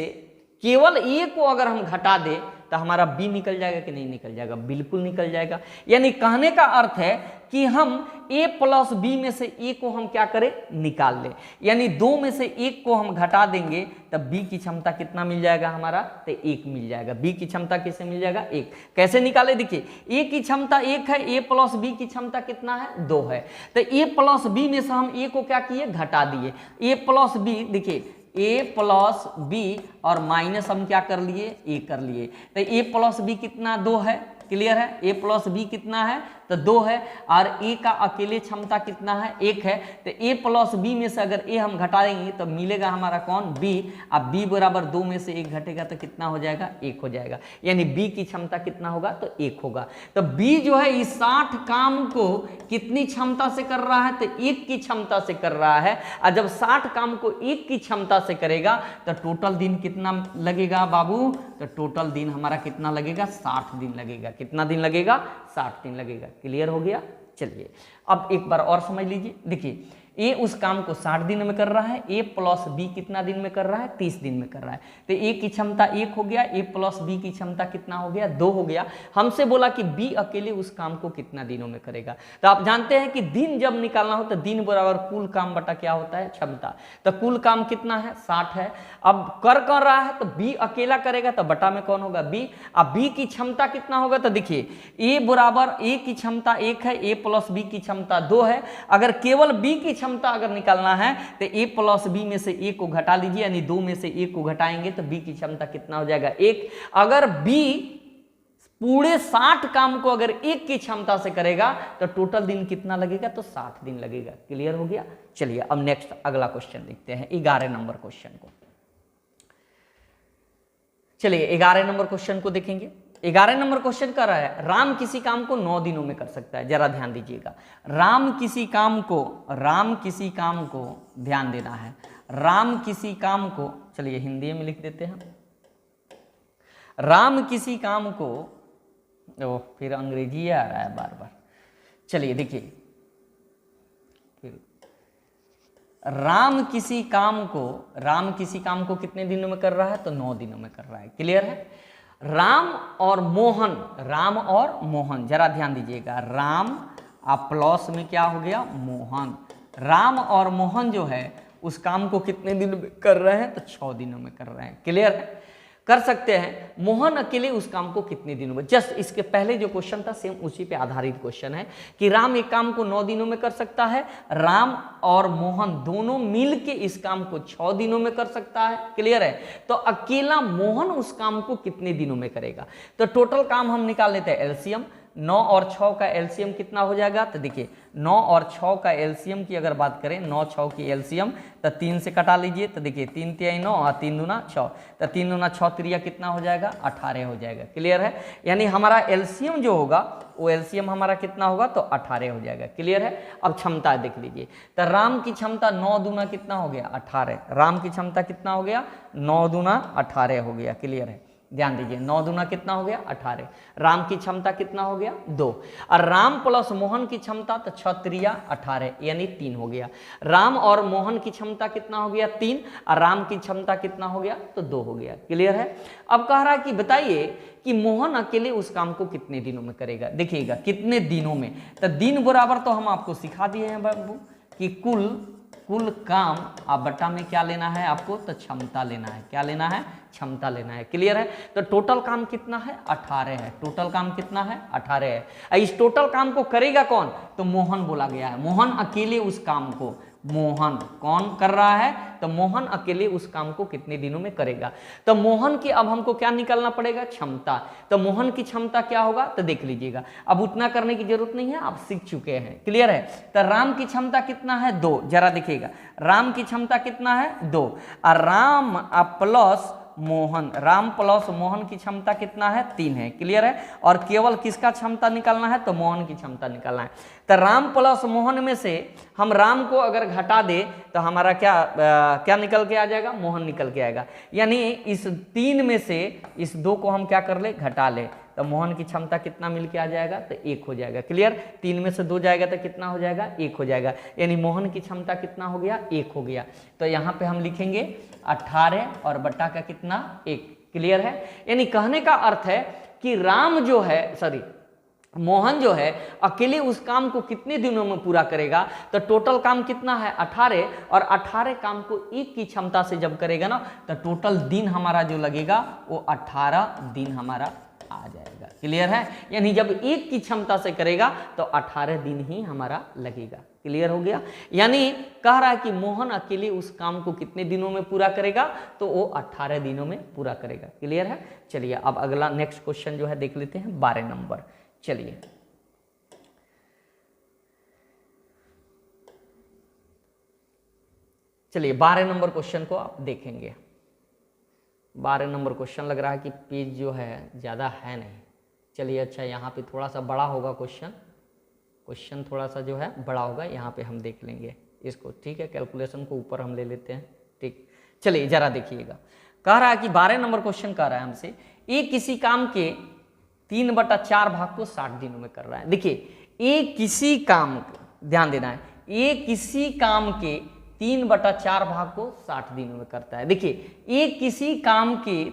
केवल ए को अगर हम घटा दें तो हमारा बी निकल जाएगा कि नहीं निकल जाएगा? बिल्कुल निकल जाएगा। यानी कहने का अर्थ है कि हम a प्लस बी में से a को हम क्या करें? निकाल लें। यानी 2 में से 1 को हम घटा देंगे तब b की क्षमता कितना मिल जाएगा हमारा? तो 1 मिल जाएगा। b की क्षमता किसे मिल जाएगा? 1। कैसे निकाले? देखिए a की क्षमता 1 है, a प्लस b की क्षमता कितना है? 2 है। तो a प्लस b में से हम a को क्या किए? घटा दिए। a प्लस b, देखिए a प्लस b और माइनस हम क्या कर लिए? a कर लिए। तो a प्लस b कितना? 2 है। क्लियर है? a प्लस बी कितना है? तो 2 है। और a का अकेले क्षमता कितना है? 1 है। तो a प्लस बी में से अगर a हम घटाएंगे तो मिलेगा हमारा कौन? b। अब b बराबर 2 में से 1 घटेगा तो कितना हो जाएगा? 1 हो जाएगा। यानी b की क्षमता कितना होगा? तो 1 होगा। तो b जो है इस 60 काम को कितनी क्षमता से कर रहा है? तो 1 की क्षमता से कर रहा है। और जब 60 काम को 1 की क्षमता से करेगा तो टोटल दिन कितना लगेगा बाबू? तो टोटल दिन हमारा कितना लगेगा? 60 दिन लगेगा। कितना दिन लगेगा? 60 दिन लगेगा। क्लियर हो गया? चलिए अब एक बार और समझ लीजिए। देखिए ए उस काम को 60 दिन में कर रहा है, ए प्लस बी कितना दिन में कर रहा है? 30 दिन में कर रहा है। तो ए की क्षमता 1 हो गया, ए प्लस बी की क्षमता कितना हो गया? 2 हो गया। हमसे बोला कि बी अकेले उस काम को कितना दिनों में करेगा। तो आप जानते हैं कि दिन जब निकालना हो तो दिन बराबर कुल काम बटा क्या होता है? क्षमता। तो कुल काम कितना है? 60 है। अब कर रहा है तो बी अकेला करेगा तो बटा में कौन होगा? बी। अब बी की क्षमता कितना होगा? तो देखिए ए बराबर ए की क्षमता 1 है, ए प्लस बी की क्षमता 2 है। अगर केवल बी की क्षमता अगर निकालना है तो a प्लस बी में से a को घटा लीजिए, यानी 2 में से a को घटाएंगे तो b की क्षमता कितना हो जाएगा? 1। अगर b पूरे 60 काम को अगर 1 की क्षमता से करेगा तो टोटल दिन कितना लगेगा? तो 60 दिन लगेगा। क्लियर हो गया? चलिए अब नेक्स्ट अगला क्वेश्चन देखते हैं, 11 नंबर क्वेश्चन को। चलिए 11 नंबर क्वेश्चन को देखेंगे। 11 नंबर क्वेश्चन कर रहा है राम किसी काम को 9 दिनों में कर सकता है। जरा ध्यान दीजिएगा। राम किसी काम को ध्यान देना है। राम किसी काम को, चलिए हिंदी में लिख देते हैं। राम किसी काम को, ओ फिर अंग्रेजी आ रहा है बार बार। चलिए देखिए, राम किसी काम को कितने दिनों में कर रहा है? तो 9 दिनों में कर रहा है। क्लियर है? राम और मोहन, जरा ध्यान दीजिएगा। राम प्लस में क्या हो गया? मोहन। राम और मोहन जो है उस काम को कितने दिन में कर रहे हैं? तो 6 दिनों में कर रहे हैं। क्लियर है? कर सकते हैं। मोहन अकेले उस काम को कितने दिनों में? जस्ट इसके पहले जो क्वेश्चन था सेम उसी पे आधारित क्वेश्चन है कि राम एक काम को 9 दिनों में कर सकता है, राम और मोहन दोनों मिलके इस काम को 6 दिनों में कर सकता है। क्लियर है? तो अकेला मोहन उस काम को कितने दिनों में करेगा? तो टोटल काम हम निकाल लेते हैं एलसीएम। 9 और 6 का एलसीएम कितना हो जाएगा? तो देखिए 9 और 6 का एलसीएम की अगर बात करें, 9 6 की एलसीएम तो 3 से कटा लीजिए। तो देखिए 3 तिहाई 9 और 3 दूना 6, तो 3 दूना 6 त्रिया कितना हो जाएगा? 18 हो जाएगा। क्लियर है? यानी हमारा एलसीएम जो होगा वो एलसीएम हमारा कितना होगा? तो 18 हो जाएगा। क्लियर है? अब क्षमता देख लीजिए। तो राम की क्षमता 9 दूना कितना हो गया? 18। राम की क्षमता कितना हो गया? 9 दूना 18 हो गया। क्लियर है? ध्यान दीजिए 9 दूना कितना हो गया? 18। राम की क्षमता कितना हो गया? 2। और राम प्लस मोहन की क्षमता तो 6 त्रिया 18 यानी 3 हो गया। राम और मोहन की क्षमता कितना हो गया? 3। और राम की क्षमता कितना हो गया? तो 2 हो गया। क्लियर है? अब कह रहा है कि बताइए कि मोहन अकेले उस काम को कितने दिनों में करेगा। देखिएगा कितने दिनों में, तो दिन बराबर तो हम आपको सिखा दिए हैं बाबू कि कुल काम आप बट्टा में क्या लेना है आपको? तो क्षमता लेना है। क्या लेना है? क्षमता लेना है। क्लियर है? तो टोटल काम कितना है? 18 है। टोटल काम कितना है? 18 है। इस टोटल काम को करेगा कौन? तो मोहन बोला गया है। मोहन अकेले उस काम को, मोहन कौन कर रहा है? तो मोहन अकेले उस काम को कितने दिनों में करेगा। तो मोहन की अब हमको क्या निकालना पड़ेगा? क्षमता। तो मोहन की क्षमता क्या होगा? तो देख लीजिएगा, अब उतना करने की जरूरत नहीं है, आप सीख चुके हैं। क्लियर है? तो राम की क्षमता कितना है? 2। जरा देखिएगा राम की क्षमता कितना है? 2। और राम प्लस मोहन, राम प्लस मोहन की क्षमता कितना है? 3 है। क्लियर है? और केवल किसका क्षमता निकालना है? तो मोहन की क्षमता निकालना है। तो राम प्लस मोहन में से हम राम को अगर घटा दे तो हमारा क्या निकल के आ जाएगा? मोहन निकल के आएगा। यानी इस 3 में से इस 2 को हम क्या कर ले? घटा ले। तो मोहन की क्षमता कितना मिल के आ जाएगा? तो 1 हो जाएगा। क्लियर? 3 में से 2 जाएगा तो कितना हो जाएगा? 1 हो जाएगा। यानी मोहन की क्षमता कितना हो गया? 1 हो गया। तो यहाँ पे हम लिखेंगे 18 और बट्टा का कितना? 1। क्लियर है? यानी कहने का अर्थ है कि राम जो है मोहन जो है अकेले उस काम को कितने दिनों में पूरा करेगा, तो टोटल काम कितना है 18, और 18 काम को एक की क्षमता से जब करेगा ना तो टोटल दिन हमारा जो लगेगा वो 18 दिन हमारा आ जाएगा। क्लियर है? यानी जब एक की क्षमता से करेगा तो 18 दिन ही हमारा लगेगा। क्लियर हो गया? यानी कह रहा है कि मोहन अकेले उस काम को कितने दिनों में पूरा करेगा, तो वो 18 दिनों में पूरा करेगा। क्लियर है? चलिए अब अगला नेक्स्ट क्वेश्चन जो है देख लेते हैं 12 नंबर। चलिए चलिए 12 नंबर क्वेश्चन को आप देखेंगे। 12 नंबर क्वेश्चन लग रहा है कि पेज जो है ज़्यादा है नहीं। चलिए अच्छा, यहाँ पे थोड़ा सा बड़ा होगा क्वेश्चन थोड़ा सा जो है बड़ा होगा, यहाँ पे हम देख लेंगे इसको। ठीक है, कैलकुलेशन को ऊपर हम ले लेते हैं। ठीक, चलिए जरा देखिएगा। कह रहा है कि 12 नंबर क्वेश्चन कह रहा है हमसे, एक किसी काम के 3/4 भाग को 60 दिनों में कर रहा है। देखिए एक किसी काम, ध्यान देना है, एक किसी काम के 3/4 भाग को 60 दिनों में करता है। देखिए एक किसी काम के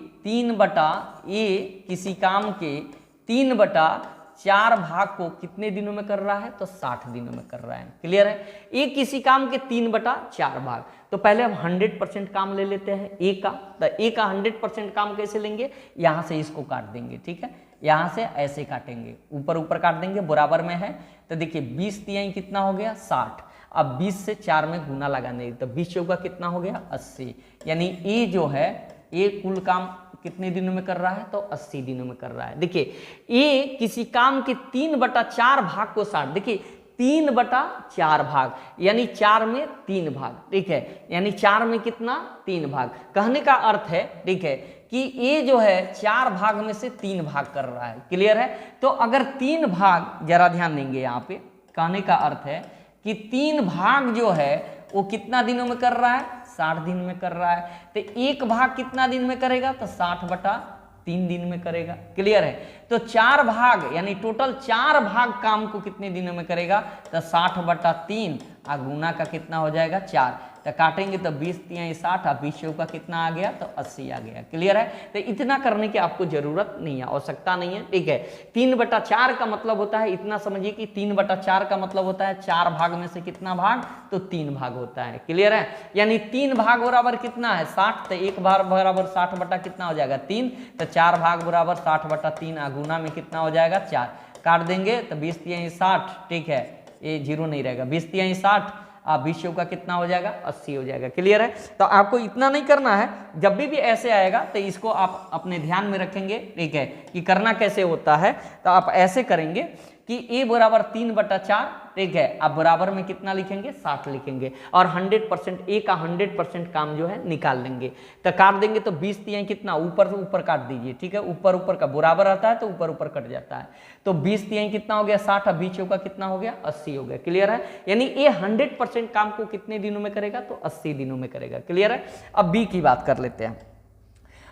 3/4 भाग को कितने दिनों में कर रहा है, तो 60 दिनों में कर रहा है। क्लियर है? एक किसी काम के 3/4 भाग, तो पहले हम 100% काम ले लेते हैं ए का। तो ए का 100% काम कैसे लेंगे, यहाँ से इसको काट देंगे। ठीक है, यहाँ से ऐसे काटेंगे, ऊपर ऊपर काट देंगे, बराबर में है। तो देखिए 20 तिहाई कितना हो गया 60। अब 20 से 4 में गुना लगाने, तो 20 चौका कितना हो गया 80। यानी ए जो है ए कुल काम कितने दिनों में कर रहा है, तो 80 दिनों में कर रहा है। देखिए ए किसी काम के 3/4 भाग को 60, देखिए 3/4 भाग यानी 4 में 3 भाग। ठीक है, यानी 4 में कितना 3 भाग। कहने का अर्थ है, ठीक है, कि ए जो है 4 भाग में से 3 भाग कर रहा है। क्लियर है? तो अगर 3 भाग, जरा ध्यान देंगे यहाँ पे, कहने का अर्थ है कि 3 भाग जो है वो कितना दिनों में कर रहा है, 60 दिन में कर रहा है। तो एक भाग कितना दिन में करेगा, तो 60/3 दिन में करेगा। क्लियर है? तो 4 भाग यानी टोटल 4 भाग काम को कितने दिनों में करेगा, तो 60/3 और गुना का कितना हो जाएगा 4। तो काटेंगे तो 20 तिहाई 60 और 20 चौका कितना आ गया, तो 80 आ गया। क्लियर है? तो इतना करने की आपको जरूरत नहीं है, आवश्यकता नहीं है। ठीक है, 3/4 का मतलब होता है, इतना समझिए कि 3/4 का मतलब होता है 4 भाग में से कितना भाग, तो 3 भाग होता है। क्लियर है? यानी 3 भाग बराबर कितना है 60, तो एक भाग बराबर 60 बटा कितना हो जाएगा 3, तो 4 भाग बराबर 60/3 और गुना में कितना हो जाएगा 4। काट देंगे तो 20 तिहाई 60। ठीक है, ये जीरो नहीं रहेगा, 20 तिहाई 60 और 20 चौका कितना हो जाएगा 80 हो जाएगा। क्लियर है? तो आपको इतना नहीं करना है, जब भी ऐसे आएगा तो इसको आप अपने ध्यान में रखेंगे। ठीक है, कि करना कैसे होता है, तो आप ऐसे करेंगे कि ए बराबर 3/4। ठीक है, आप बराबर में कितना लिखेंगे 60 लिखेंगे, और 100% ए का 100% काम जो है निकाल लेंगे। तो काट देंगे तो 20 तिहाई कितना, ऊपर से ऊपर काट दीजिए। ठीक है, ऊपर ऊपर का बराबर आता है तो ऊपर ऊपर कट जाता है। तो 20 तिहाई कितना हो गया 60 और 20 चौका कितना हो गया 80 हो गया। क्लियर है? यानी ए 100% काम को कितने दिनों में करेगा, तो 80 दिनों में करेगा। क्लियर है? अब बी की बात कर लेते हैं।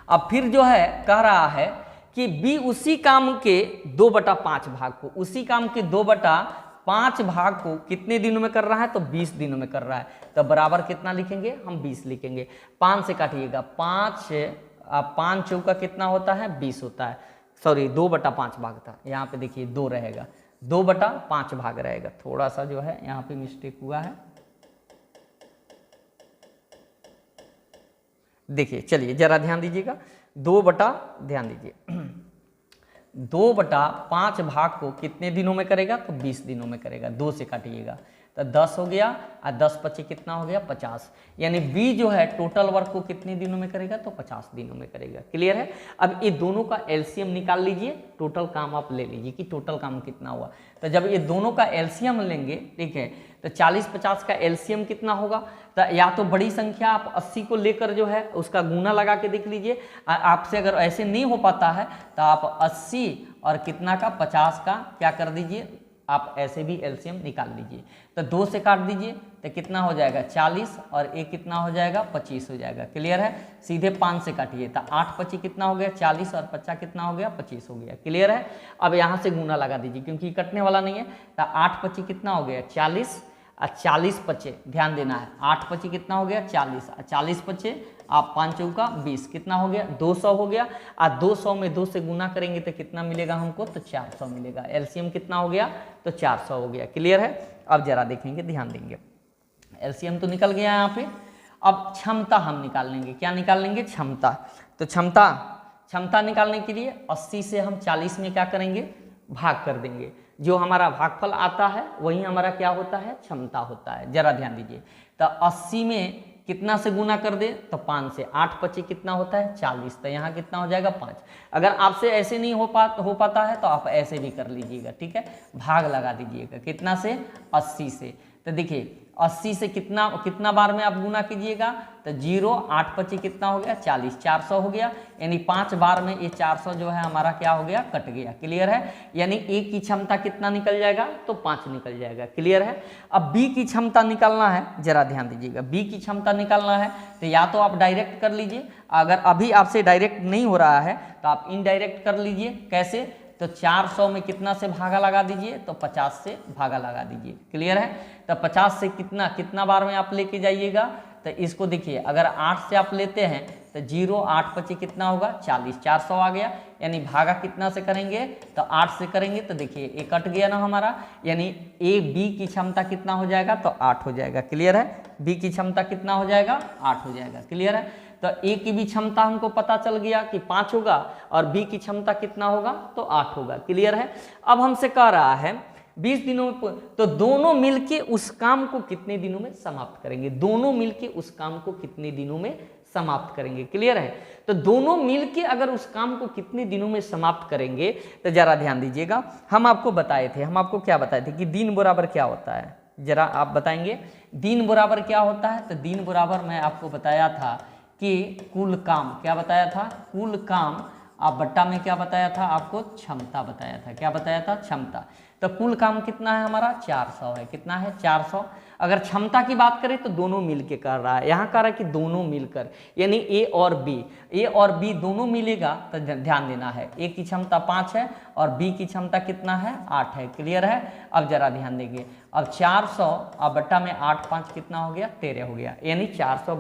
अब फिर जो है कह रहा है कि बी उसी काम के 2/5 भाग को, उसी काम के 2/5 भाग को कितने दिनों में कर रहा है, तो 20 दिनों में कर रहा है। तो बराबर कितना लिखेंगे, हम 20 लिखेंगे। 5 से काटिएगा, 5 चौका कितना होता है 20 होता है। सॉरी 2/5 भाग था, यहाँ पे देखिए 2 रहेगा, 2/5 भाग रहेगा। थोड़ा सा जो है यहाँ पे मिस्टेक हुआ है, देखिए। चलिए जरा ध्यान दीजिएगा, ध्यान दीजिए 2/5 भाग को कितने दिनों में करेगा, तो 20 दिनों में करेगा। 2 से काटिएगा तो 10 हो गया, और 10 पचे कितना हो गया 50। यानी बी जो है टोटल वर्क को कितने दिनों में करेगा, तो 50 दिनों में करेगा। क्लियर है? अब ये दोनों का एलसीएम निकाल लीजिए, टोटल काम आप ले लीजिए कि टोटल काम कितना हुआ। तो जब ये दोनों का एलसीएम लेंगे, ठीक है, तो 40-50 का एलसीएम कितना होगा, तो या तो बड़ी संख्या आप 80 को लेकर जो है उसका गुना लगा के देख लीजिए। आपसे अगर ऐसे नहीं हो पाता है तो आप 80 और कितना का 50 का क्या कर दीजिए, आप ऐसे भी एलसीएम निकाल लीजिए। तो 2 से काट दीजिए तो कितना हो जाएगा 40, और एक कितना हो जाएगा 25 हो जाएगा। क्लियर है? सीधे 5 से काटिए तो 8 25 कितना हो गया 40, और 50 कितना हो गया 25 हो गया। क्लियर है? अब यहाँ से गुना लगा दीजिए क्योंकि कटने वाला नहीं है। तो 8 25 कितना हो गया 40, और 40 बचे, ध्यान देना है, 8 बचे कितना हो गया 40, 40 बचे आप 5 चौका 20, कितना हो गया 200 हो गया। और 200 में 2 से गुना करेंगे तो कितना मिलेगा हमको, तो 400 मिलेगा। एलसीएम कितना हो गया, तो 400 हो गया। क्लियर है। अब जरा देखेंगे, ध्यान देंगे, एलसीएम तो निकल गया यहाँ पे। अब क्षमता हम निकाल लेंगे, क्या निकाल लेंगे, क्षमता। तो क्षमता निकालने के लिए 80 से हम 40 में क्या करेंगे, भाग कर देंगे। जो हमारा भागफल आता है वही हमारा क्या होता है, क्षमता होता है। जरा ध्यान दीजिए, तो 80 में कितना से गुना कर दे, तो 5 से, 8 पचे कितना होता है 40, तो यहाँ कितना हो जाएगा 5। अगर आपसे ऐसे नहीं हो पाता है तो आप ऐसे भी कर लीजिएगा, ठीक है, भाग लगा दीजिएगा, कितना से 80 से। तो देखिए 80 से कितना बार में आप गुना कीजिएगा, तो 0, 8 पची कितना हो गया 40, 400 हो गया। यानी 5 बार में ये 400 जो है हमारा क्या हो गया, कट गया। क्लियर है। यानी ए की क्षमता कितना निकल जाएगा, तो 5 निकल जाएगा। क्लियर है। अब बी की क्षमता निकालना है, जरा ध्यान दीजिएगा, बी की क्षमता निकालना है तो या तो आप डायरेक्ट कर लीजिए, अगर अभी आपसे डायरेक्ट नहीं हो रहा है तो आप इनडायरेक्ट कर लीजिए। कैसे, तो 400 में कितना से भागा लगा दीजिए, तो 50 से भागा लगा दीजिए। क्लियर है। तो 50 से कितना बार में आप लेके जाइएगा, तो इसको देखिए, अगर 8 से आप लेते हैं तो 0, 8 पची कितना होगा 40, 400 आ गया। यानी भागा कितना से करेंगे, तो 8 से करेंगे, तो देखिए ये कट गया ना हमारा। यानी ए बी की क्षमता कितना हो जाएगा, तो 8 हो जाएगा। क्लियर है। बी की क्षमता कितना हो जाएगा, 8 हो जाएगा। क्लियर है। तो ए की भी क्षमता हमको पता चल गया कि 5 होगा और बी की क्षमता कितना होगा, तो 8 होगा। क्लियर है। अब हमसे कह रहा है 20 दिनों में, तो दोनों मिलके उस काम को कितने दिनों में समाप्त करेंगे, दोनों मिलके उस काम को कितने दिनों में समाप्त करेंगे। क्लियर है। तो दोनों मिलके अगर उस काम को कितने दिनों में समाप्त करेंगे, तो जरा ध्यान दीजिएगा, हम आपको बताए थे, हम आपको क्या बताए थे कि दिन बराबर क्या होता है, जरा आप बताएंगे दिन बराबर क्या होता है। तो दिन बराबर मैं आपको बताया था कि कुल काम, क्या बताया था, कुल काम, आप बट्टा में क्या बताया था, आपको क्षमता बताया था। क्या बताया था, क्षमता। तो कुल काम कितना है हमारा 400 है, कितना है 400। अगर क्षमता की बात करें तो दोनों मिलके कर रहा है, यहाँ कह रहा है कि दोनों मिलकर, यानी ए और बी दोनों मिलेगा। तो ध्यान देना है, ए की क्षमता 5 है और बी की क्षमता कितना है 8 है। क्लियर है। अब जरा ध्यान देंगे, अब 400 अब बट्टा में 8, 5 कितना हो गया 13 हो गया। यानी 400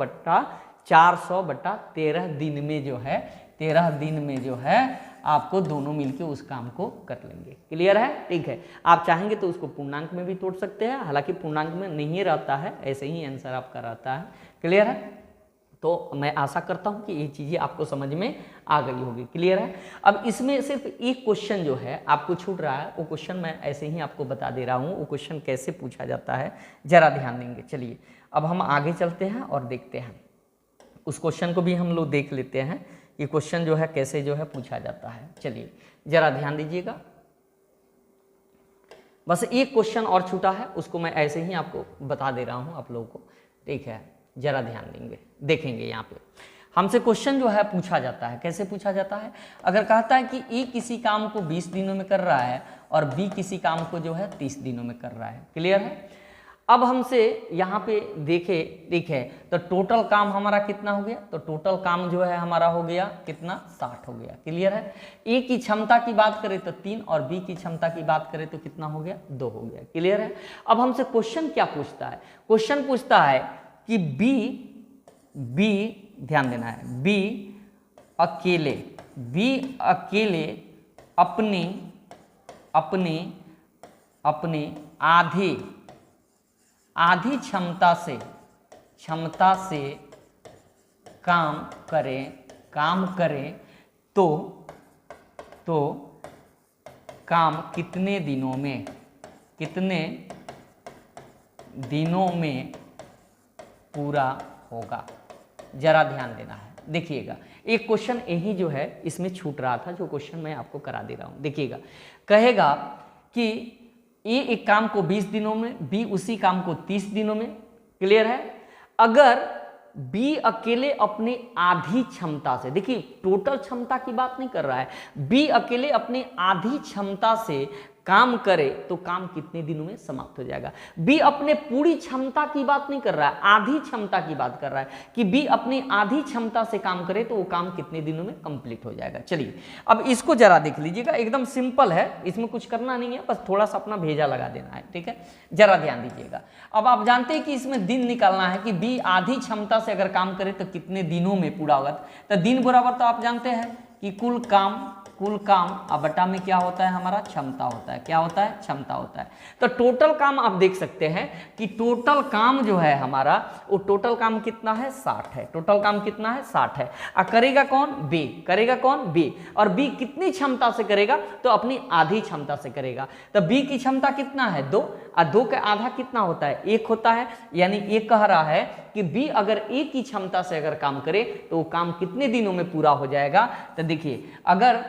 बट्टा 13 दिन में जो है, 13 दिन में जो है आपको दोनों मिलके उस काम को कर लेंगे। क्लियर है। ठीक है। आप चाहेंगे तो उसको पूर्णांक में भी तोड़ सकते हैं, हालांकि पूर्णांक में नहीं रहता है, ऐसे ही आंसर आपका रहता है। क्लियर है। तो मैं आशा करता हूं कि ये चीज़ें आपको समझ में आ गई होगी। क्लियर है। अब इसमें सिर्फ एक क्वेश्चन जो है आपको छूट रहा है, वो क्वेश्चन मैं ऐसे ही आपको बता दे रहा हूँ, वो क्वेश्चन कैसे पूछा जाता है, जरा ध्यान देंगे। चलिए अब हम आगे चलते हैं और देखते हैं, उस क्वेश्चन को भी हम लोग देख लेते हैं कि क्वेश्चन जो है कैसे जो है पूछा जाता है। चलिए जरा ध्यान दीजिएगा, बस एक क्वेश्चन और छूटा है, उसको मैं ऐसे ही आपको बता दे रहा हूं आप लोगों को। ठीक है, जरा ध्यान देंगे, देखेंगे यहाँ पे हमसे क्वेश्चन जो है पूछा जाता है, कैसे पूछा जाता है। अगर कहता है कि ए किसी काम को 20 दिनों में कर रहा है और बी किसी काम को जो है 30 दिनों में कर रहा है। क्लियर है। अब हमसे यहाँ पे देखे तो टोटल काम हमारा कितना हो गया, तो टोटल काम जो है हमारा हो गया कितना 60 हो गया। क्लियर है। ए की क्षमता की बात करें तो 3 और बी की क्षमता की बात करें तो कितना हो गया 2 हो गया। क्लियर है। अब हमसे क्वेश्चन क्या पूछता है, क्वेश्चन पूछता है कि बी ध्यान देना है, बी अकेले अपने आधी क्षमता से काम करे तो काम कितने दिनों में पूरा होगा। जरा ध्यान देना है। देखिएगा एक क्वेश्चन यही जो है इसमें छूट रहा था, जो क्वेश्चन मैं आपको करा दे रहा हूं। देखिएगा कहेगा कि ए एक काम को 20 दिनों में, बी उसी काम को 30 दिनों में। क्लियर है। अगर बी अकेले अपने आधी क्षमता से, देखिए टोटल क्षमता की बात नहीं कर रहा है, बी अकेले अपने आधी क्षमता से काम करे तो काम कितने दिनों में समाप्त हो जाएगा। बी अपने पूरी क्षमता की बात नहीं कर रहा है, आधी क्षमता की बात कर रहा है कि बी अपनी आधी क्षमता से काम करे तो वो काम कितने दिनों में कंप्लीट हो जाएगा। चलिए अब इसको जरा देख लीजिएगा, एकदम सिंपल है, इसमें कुछ करना नहीं है, बस थोड़ा सा अपना भेजा लगा देना है, ठीक है। जरा ध्यान दीजिएगा। अब आप जानते हैं कि इसमें दिन निकालना है कि बी आधी क्षमता से अगर काम करे तो कितने दिनों में पूरा होगा। तो दिन बराबर तो आप जानते हैं कि कुल काम अब बटा में क्या होता है हमारा, क्षमता होता है। क्या होता है, क्षमता होता है। तो टोटल काम आप देख सकते हैं कि टोटल काम जो है हमारा, वो टोटल काम कितना है, 60 है। टोटल काम कितना है, 60 है। और करेगा कौन, बी। करेगा कौन, बी। और बी कितनी क्षमता से करेगा, तो अपनी आधी क्षमता से करेगा। तो बी की क्षमता कितना है, 2, और 2 का आधा कितना होता है, 1 होता है। यानी ये कह रहा है कि बी अगर एक की क्षमता से अगर काम करे तो वो काम कितने दिनों में पूरा हो जाएगा। तो देखिए अगर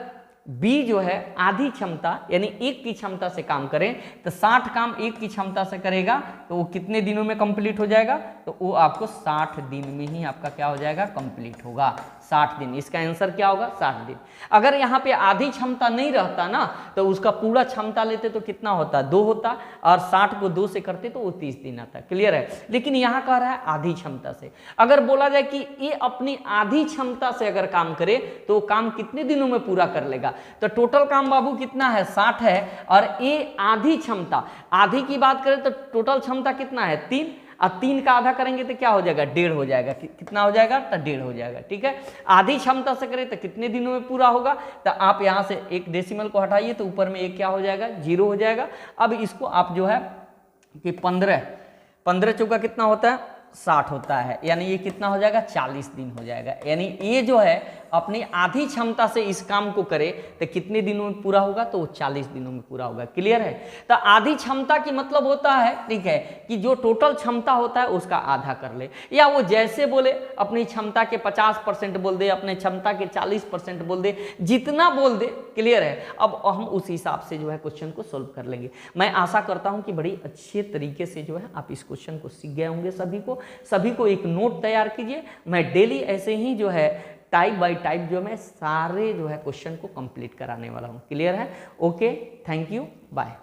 बी जो है आधी क्षमता यानी 1 की क्षमता से काम करें तो 60 काम 1 की क्षमता से करेगा तो वो कितने दिनों में कंप्लीट हो जाएगा, तो वो आपको 60 दिन में ही आपका क्या हो जाएगा, कंप्लीट होगा। 60 दिन, इसका आंसर क्या होगा, 60 दिन। अगर यहाँ पे आधी क्षमता नहीं रहता ना तो उसका पूरा क्षमता लेते तो कितना होता, 2 होता, और 60 को 2 से करते तो वो 30 दिन आता। क्लियर है। लेकिन यहाँ कह रहा है आधी क्षमता से। अगर बोला जाए कि ये अपनी आधी क्षमता से अगर काम करे तो काम कितने दिनों में पूरा कर लेगा, तो टोटल काम बाबू कितना है, 60 है, और ये आधी क्षमता, आधी की बात करें तो टोटल क्षमता कितना है, 3, और 3 का आधा करेंगे तो क्या हो जाएगा, 1.5 हो जाएगा। कितना हो जाएगा, तो 1.5 हो जाएगा। ठीक है। आधी क्षमता से करें तो कितने दिनों में पूरा होगा, तो आप यहाँ से एक डेसिमल को हटाइए तो ऊपर में एक क्या हो जाएगा, 0 हो जाएगा। अब इसको आप जो है कि 15 चौका कितना होता है, 60 होता है, यानी ये कितना हो जाएगा, 40 दिन हो जाएगा। यानी ये जो है अपनी आधी क्षमता से इस काम को करे तो कितने दिनों में पूरा होगा, तो वो 40 दिनों में पूरा होगा। क्लियर है। तो आधी क्षमता की मतलब होता है, ठीक है, कि जो टोटल क्षमता होता है उसका आधा कर ले, या वो जैसे बोले अपनी क्षमता के 50% बोल दे, अपने क्षमता के 40% बोल दे, जितना बोल दे। क्लियर है। अब हम उस हिसाब से जो है क्वेश्चन को सोल्व कर लेंगे। मैं आशा करता हूं कि बड़ी अच्छे तरीके से जो है आप इस क्वेश्चन को सीख गए होंगे। सभी को एक नोट तैयार कीजिए। मैं डेली ऐसे ही जो है टाइप बाय टाइप जो मैं सारे जो है क्वेश्चन को कंप्लीट कराने वाला हूं। क्लियर है। Okay, thank you, bye.